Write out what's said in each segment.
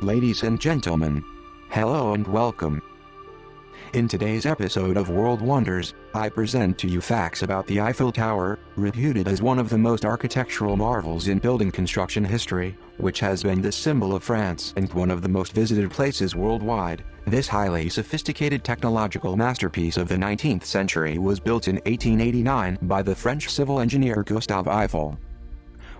Ladies and gentlemen, hello and welcome. In today's episode of World Wonders, I present to you facts about the Eiffel Tower, reputed as one of the most architectural marvels in building construction history, which has been the symbol of France and one of the most visited places worldwide. This highly sophisticated technological masterpiece of the 19th century was built in 1889 by the French civil engineer Gustave Eiffel.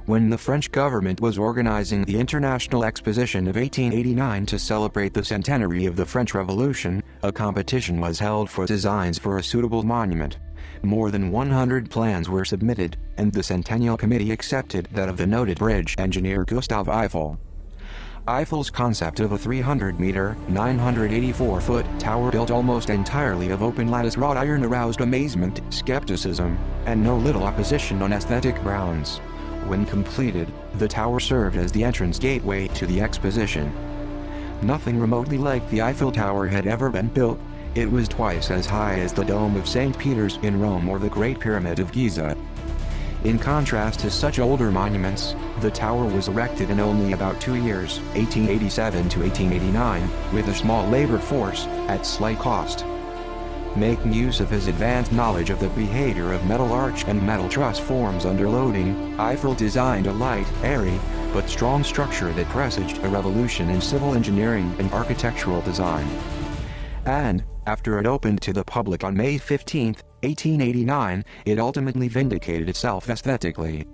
When the French government was organizing the International Exposition of 1889 to celebrate the centenary of the French Revolution, a competition was held for designs for a suitable monument. More than 100 plans were submitted, and the Centennial Committee accepted that of the noted bridge engineer Gustave Eiffel. Eiffel's concept of a 300-meter, 984-foot tower built almost entirely of open lattice wrought iron aroused amazement, skepticism, and no little opposition on aesthetic grounds. When completed, the tower served as the entrance gateway to the exposition. Nothing remotely like the Eiffel Tower had ever been built. It was twice as high as the Dome of St. Peter's in Rome or the Great Pyramid of Giza. In contrast to such older monuments, the tower was erected in only about 2 years, 1887 to 1889, with a small labor force, at slight cost. Making use of his advanced knowledge of the behavior of metal arch and metal truss forms under loading, Eiffel designed a light, airy, but strong structure that presaged a revolution in civil engineering and architectural design. And, after it opened to the public on May 15, 1889, it ultimately vindicated itself aesthetically.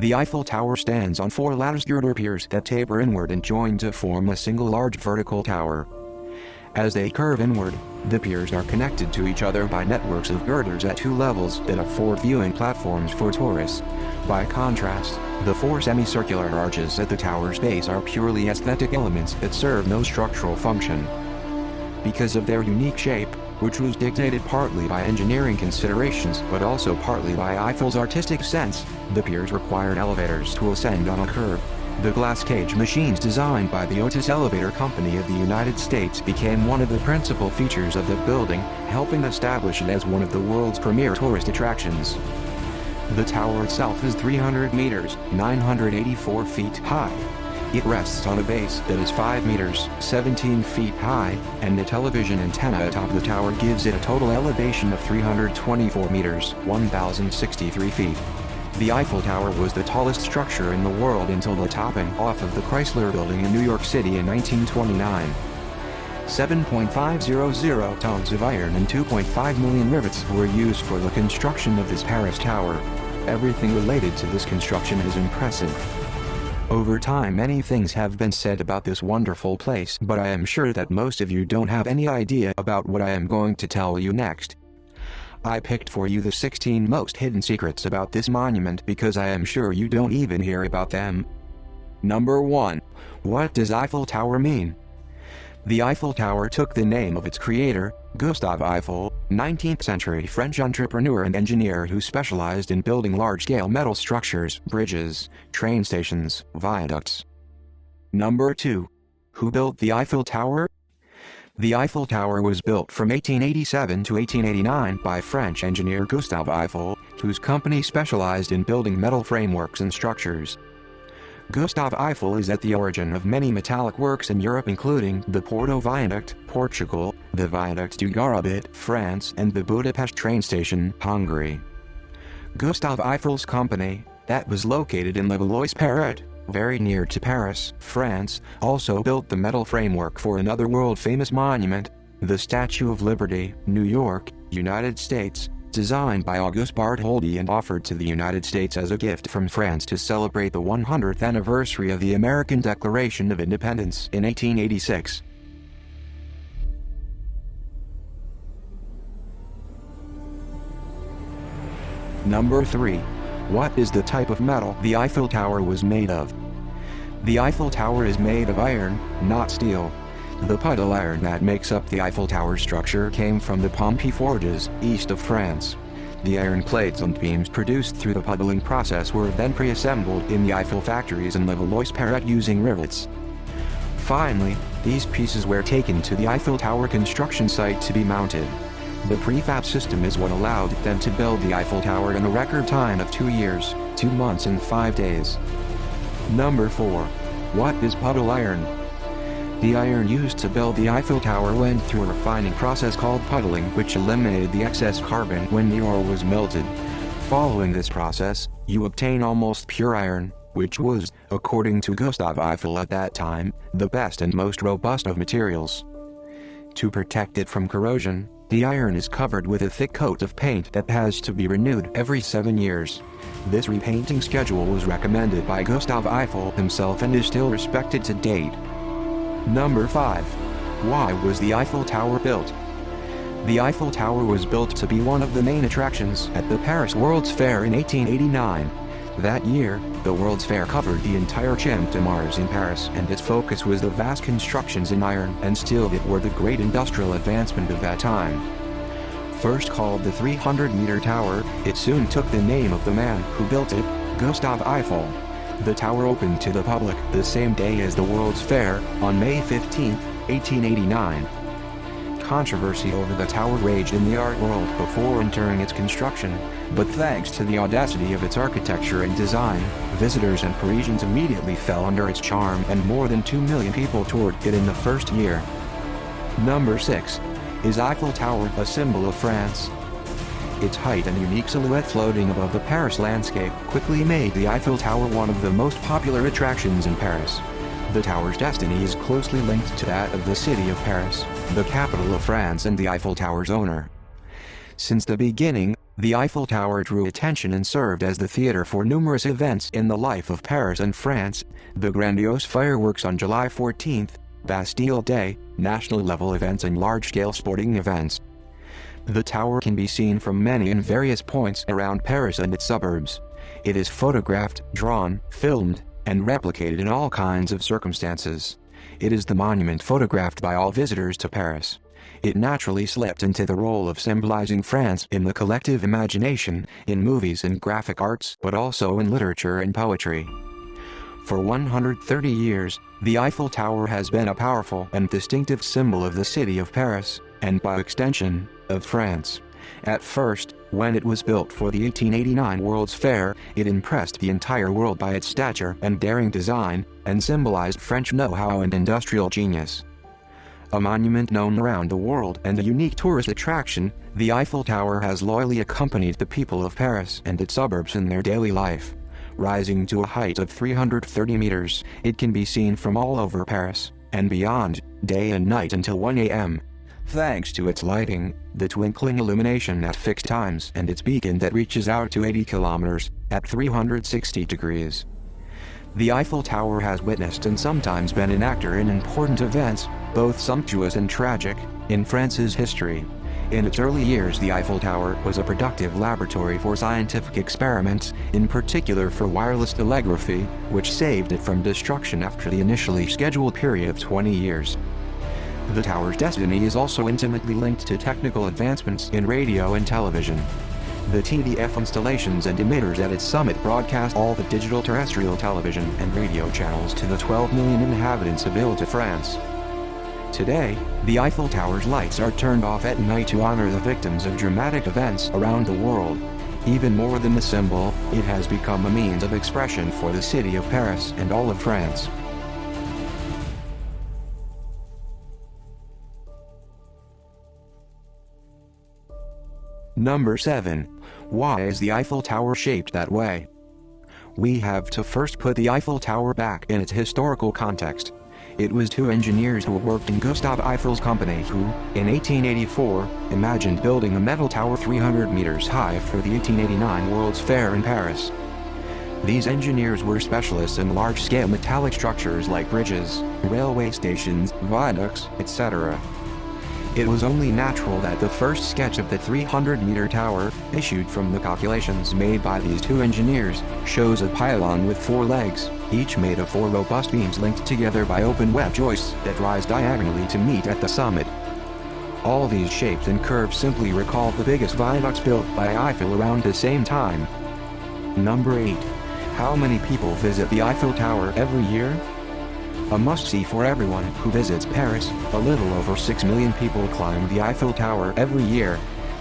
The Eiffel Tower stands on 4 lattice girder piers that taper inward and join to form a single large vertical tower. As they curve inward, the piers are connected to each other by networks of girders at 2 levels that afford viewing platforms for tourists. By contrast, the 4 semicircular arches at the tower's base are purely aesthetic elements that serve no structural function. Because of their unique shape, which was dictated partly by engineering considerations but also partly by Eiffel's artistic sense, the piers required elevators to ascend on a curve. The glass cage machines designed by the Otis Elevator Company of the United States became one of the principal features of the building, helping establish it as one of the world's premier tourist attractions. The tower itself is 300 meters, 984 feet high. It rests on a base that is 5 meters, 17 feet high, and the television antenna atop the tower gives it a total elevation of 324 meters, 1,063 feet. The Eiffel Tower was the tallest structure in the world until the topping off of the Chrysler Building in New York City in 1929. 7.500 tons of iron and 2.5 million rivets were used for the construction of this Paris tower. Everything related to this construction is impressive. Over time many things have been said about this wonderful place, but I am sure that most of you don't have any idea about what I am going to tell you next. I picked for you the 16 most hidden secrets about this monument because I am sure you don't even hear about them. Number 1. What does Eiffel Tower mean? The Eiffel Tower took the name of its creator, Gustave Eiffel, 19th century French entrepreneur and engineer who specialized in building large-scale metal structures, bridges, train stations, viaducts. Number 2. Who built the Eiffel Tower? The Eiffel Tower was built from 1887 to 1889 by French engineer Gustave Eiffel, whose company specialized in building metal frameworks and structures. Gustave Eiffel is at the origin of many metallic works in Europe including the Porto Viaduct, Portugal, the Viaduct du Garabit, France, and the Budapest train station, Hungary. Gustave Eiffel's company, that was located in Levallois-Perret, very near to Paris, France, also built the metal framework for another world-famous monument, the Statue of Liberty, New York, United States, designed by Auguste Bartholdi and offered to the United States as a gift from France to celebrate the 100th anniversary of the American Declaration of Independence in 1886. Number 3. What is the type of metal the Eiffel Tower was made of? The Eiffel Tower is made of iron, not steel. The puddle iron that makes up the Eiffel Tower structure came from the Pompey forges, east of France. The iron plates and beams produced through the puddling process were then pre-assembled in the Eiffel factories in Levallois-Perret using rivets. Finally, these pieces were taken to the Eiffel Tower construction site to be mounted. The prefab system is what allowed them to build the Eiffel Tower in a record time of 2 years, 2 months and 5 days. Number 4. What is puddle iron? The iron used to build the Eiffel Tower went through a refining process called puddling, which eliminated the excess carbon when the ore was melted. Following this process, you obtain almost pure iron, which was, according to Gustav Eiffel at that time, the best and most robust of materials. To protect it from corrosion, the iron is covered with a thick coat of paint that has to be renewed every 7 years. This repainting schedule was recommended by Gustav Eiffel himself and is still respected to date. Number 5. Why was the Eiffel Tower built? The Eiffel Tower was built to be one of the main attractions at the Paris World's Fair in 1889. That year, the World's Fair covered the entire Champ de Mars in Paris, and its focus was the vast constructions in iron and steel that were the great industrial advancement of that time. First called the 300-meter tower, it soon took the name of the man who built it, Gustav Eiffel. The tower opened to the public the same day as the World's Fair, on May 15, 1889. Controversy over the tower raged in the art world before and during its construction, but thanks to the audacity of its architecture and design, visitors and Parisians immediately fell under its charm, and more than 2 million people toured it in the first year. Number 6. Is Eiffel Tower a symbol of France? Its height and unique silhouette floating above the Paris landscape quickly made the Eiffel Tower one of the most popular attractions in Paris. The tower's destiny is closely linked to that of the city of Paris, the capital of France and the Eiffel Tower's owner. Since the beginning, the Eiffel Tower drew attention and served as the theater for numerous events in the life of Paris and France: the grandiose fireworks on July 14th, Bastille Day, national-level events and large-scale sporting events. The tower can be seen from many and various points around Paris and its suburbs. It is photographed, drawn, filmed, and replicated in all kinds of circumstances. It is the monument photographed by all visitors to Paris. It naturally slipped into the role of symbolizing France in the collective imagination, in movies and graphic arts, but also in literature and poetry. For 130 years, the Eiffel Tower has been a powerful and distinctive symbol of the city of Paris, and by extension, of France. At first, when it was built for the 1889 World's Fair, it impressed the entire world by its stature and daring design, and symbolized French know-how and industrial genius. A monument known around the world and a unique tourist attraction, the Eiffel Tower has loyally accompanied the people of Paris and its suburbs in their daily life. Rising to a height of 330 meters, it can be seen from all over Paris, and beyond, day and night until 1 a.m. Thanks to its lighting, the twinkling illumination at fixed times, and its beacon that reaches out to 80 kilometers, at 360 degrees. The Eiffel Tower has witnessed and sometimes been an actor in important events, both sumptuous and tragic, in France's history. In its early years, the Eiffel Tower was a productive laboratory for scientific experiments, in particular for wireless telegraphy, which saved it from destruction after the initially scheduled period of 20 years. The tower's destiny is also intimately linked to technical advancements in radio and television. The TDF installations and emitters at its summit broadcast all the digital terrestrial television and radio channels to the 12 million inhabitants of Ile-de-France. Today, the Eiffel Tower's lights are turned off at night to honor the victims of dramatic events around the world. Even more than a symbol, it has become a means of expression for the city of Paris and all of France. Number 7. Why is the Eiffel Tower shaped that way? We have to first put the Eiffel Tower back in its historical context. It was two engineers who worked in Gustave Eiffel's company who, in 1884, imagined building a metal tower 300 meters high for the 1889 World's Fair in Paris. These engineers were specialists in large-scale metallic structures like bridges, railway stations, viaducts, etc. It was only natural that the first sketch of the 300-meter tower, issued from the calculations made by these two engineers, shows a pylon with 4 legs, each made of 4 robust beams linked together by open web joists that rise diagonally to meet at the summit. All these shapes and curves simply recall the biggest viaducts built by Eiffel around the same time. Number 8. How many people visit the Eiffel Tower every year? A must-see for everyone who visits Paris. A little over 6 million people climb the Eiffel Tower every year.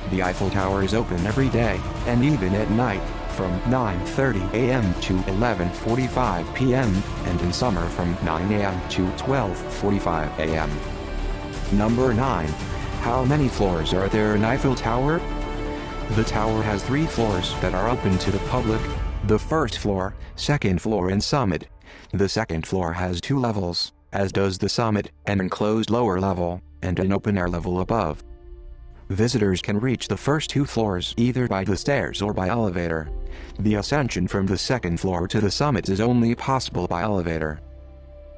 The Eiffel Tower is open every day, and even at night, from 9:30 a.m. to 11:45 p.m., and in summer from 9 a.m. to 12:45 a.m. Number 9. How many floors are there in Eiffel Tower? The tower has 3 floors that are open to the public: the first floor, second floor and summit. The second floor has 2 levels, as does the summit, an enclosed lower level, and an open-air level above. Visitors can reach the first 2 floors either by the stairs or by elevator. The ascension from the second floor to the summit is only possible by elevator.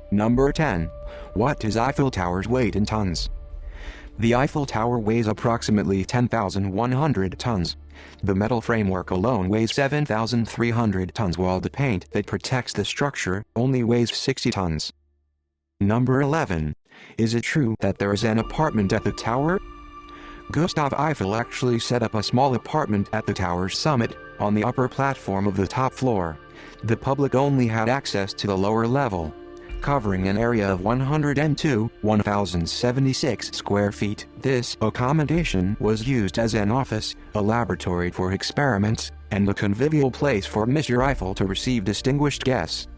Number 10. What is Eiffel Tower's weight in tons? The Eiffel Tower weighs approximately 10,100 tons. The metal framework alone weighs 7,300 tons, while the paint that protects the structure only weighs 60 tons. Number 11. Is it true that there is an apartment at the tower? Gustav Eiffel actually set up a small apartment at the tower's summit, on the upper platform of the top floor. The public only had access to the lower level, covering an area of 1,076 square feet. This accommodation was used as an office, a laboratory for experiments, and a convivial place for Mr. Eiffel to receive distinguished guests.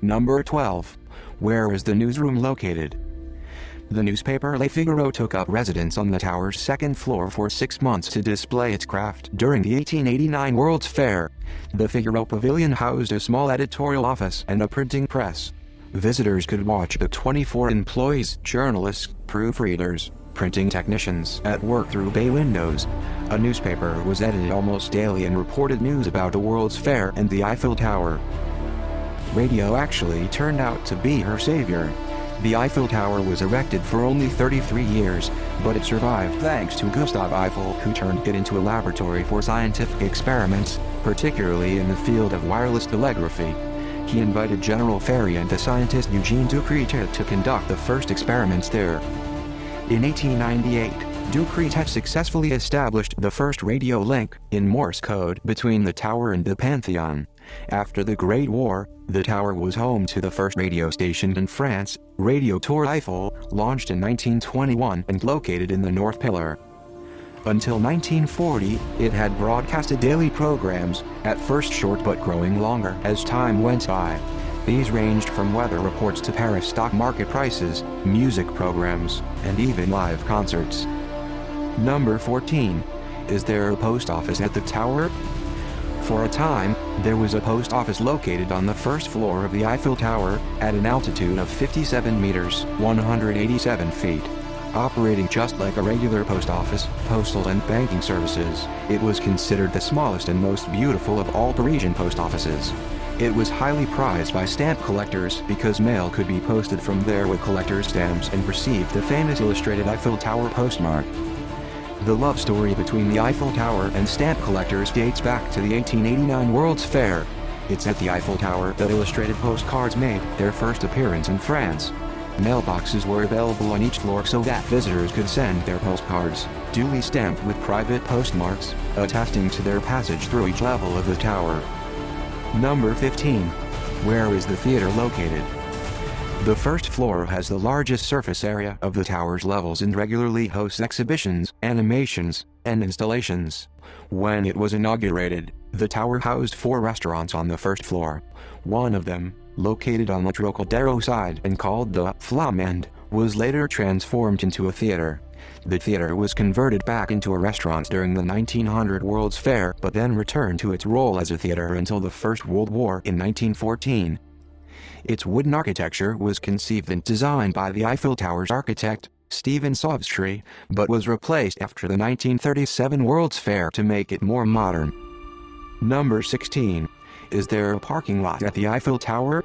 Number 12. Where is the newsroom located? The newspaper Le Figaro took up residence on the tower's second floor for 6 months to display its craft during the 1889 World's Fair. The Figaro Pavilion housed a small editorial office and a printing press. Visitors could watch the 24 employees, journalists, proofreaders, printing technicians at work through bay windows. A newspaper was edited almost daily and reported news about the World's Fair and the Eiffel Tower. Radio actually turned out to be her savior. The Eiffel Tower was erected for only 33 years, but it survived thanks to Gustav Eiffel, who turned it into a laboratory for scientific experiments, particularly in the field of wireless telegraphy. He invited General Ferry and the scientist Eugene Ducretet to conduct the first experiments there. In 1898, Ducretet successfully established the first radio link, in Morse code, between the tower and the Pantheon. After the Great War, the tower was home to the first radio station in France, Radio Tour Eiffel, launched in 1921 and located in the North Pillar. Until 1940, it had broadcasted daily programs, at first short but growing longer as time went by. These ranged from weather reports to Paris stock market prices, music programs, and even live concerts. Number 14. Is there a post office at the tower? For a time, there was a post office located on the first floor of the Eiffel Tower, at an altitude of 57 meters, 187 feet. Operating just like a regular post office, postal and banking services, it was considered the smallest and most beautiful of all Parisian post offices. It was highly prized by stamp collectors because mail could be posted from there with collector's stamps and received the famous illustrated Eiffel Tower postmark. The love story between the Eiffel Tower and stamp collectors dates back to the 1889 World's Fair. It's at the Eiffel Tower that illustrated postcards made their first appearance in France. Mailboxes were available on each floor so that visitors could send their postcards, duly stamped with private postmarks, attesting to their passage through each level of the tower. Number 15. Where is the theater located? The first floor has the largest surface area of the tower's levels and regularly hosts exhibitions, animations, and installations. When it was inaugurated, the tower housed 4 restaurants on the first floor. One of them, located on the Trocadero side and called the Flamand, was later transformed into a theater. The theater was converted back into a restaurant during the 1900 World's Fair but then returned to its role as a theater until the First World War in 1914. Its wooden architecture was conceived and designed by the Eiffel Tower's architect, Stephen Sobstree, but was replaced after the 1937 World's Fair to make it more modern. Number 16. Is there a parking lot at the Eiffel Tower?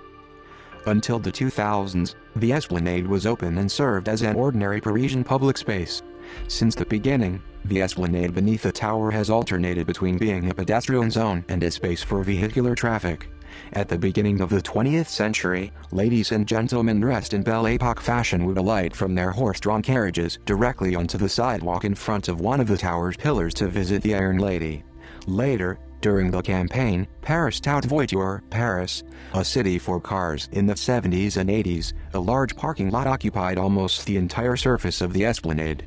Until the 2000s, the Esplanade was open and served as an ordinary Parisian public space. Since the beginning, the Esplanade beneath the tower has alternated between being a pedestrian zone and a space for vehicular traffic. At the beginning of the 20th century, ladies and gentlemen dressed in Belle Epoque fashion would alight from their horse-drawn carriages directly onto the sidewalk in front of one of the tower's pillars to visit the Iron Lady. Later, during the campaign, Paris Tout Voiture, Paris, a city for cars, in the 70s and 80s, a large parking lot occupied almost the entire surface of the Esplanade.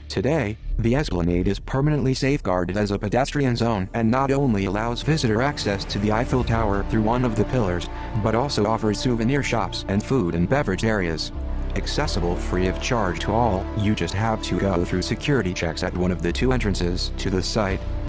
Today, The esplanade is permanently safeguarded as a pedestrian zone and not only allows visitor access to the Eiffel Tower through one of the pillars, but also offers souvenir shops and food and beverage areas. Accessible free of charge to all, you just have to go through security checks at one of the two entrances to the site.